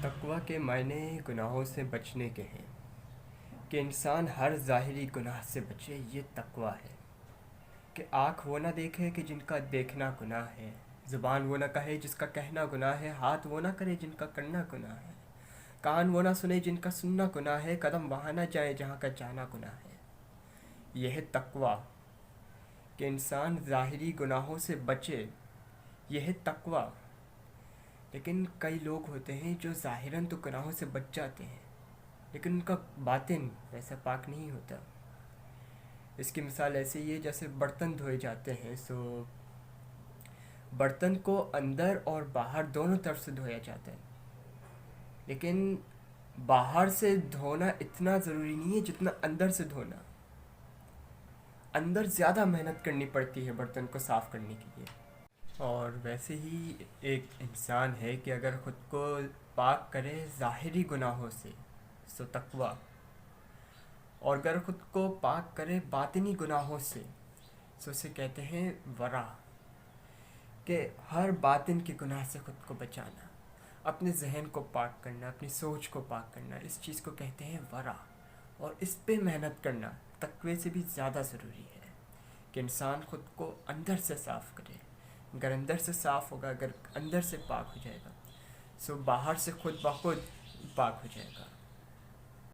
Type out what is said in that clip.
تقویٰ کے معنی گناہوں سے بچنے کے ہیں کہ انسان ہر ظاہری گناہ سے بچے. یہ تقویٰ ہے کہ آنکھ وہ نہ دیکھے کہ جن کا دیکھنا گناہ ہے، زبان وہ نہ کہے جس کا کہنا گناہ ہے، ہاتھ وہ نہ کرے جن کا کرنا گناہ ہے، کان وہ نہ سنے جن کا سننا گناہ ہے، قدم وہاں نہ جائے جہاں کا جانا گناہ ہے. یہ ہے تقویٰ کہ انسان ظاہری گناہوں سے بچے. یہ ہے تقویٰ. لیکن کئی لوگ ہوتے ہیں جو ظاہراً تو گناہوں سے بچ جاتے ہیں لیکن ان کا باطن ویسا پاک نہیں ہوتا. اس کی مثال ایسے ہی ہے جیسے برتن دھوئے جاتے ہیں، برتن کو اندر اور باہر دونوں طرف سے دھویا جاتا ہے، لیکن باہر سے دھونا اتنا ضروری نہیں ہے جتنا اندر سے دھونا. اندر زیادہ محنت کرنی پڑتی ہے برتن کو صاف کرنے کے لیے. اور ویسے ہی ایک انسان ہے کہ اگر خود کو پاک کرے ظاہری گناہوں سے سو تقویٰ، اور اگر خود کو پاک کرے باطنی گناہوں سے سو اسے کہتے ہیں ورع. کہ ہر باطن کے گناہ سے خود کو بچانا، اپنے ذہن کو پاک کرنا، اپنی سوچ کو پاک کرنا، اس چیز کو کہتے ہیں ورع. اور اس پہ محنت کرنا تقوی سے بھی زیادہ ضروری ہے کہ انسان خود کو اندر سے صاف کرے. اگر اندر سے صاف ہوگا، اگر اندر سے پاک ہو جائے گا سو باہر سے خود بخود پاک ہو جائے گا.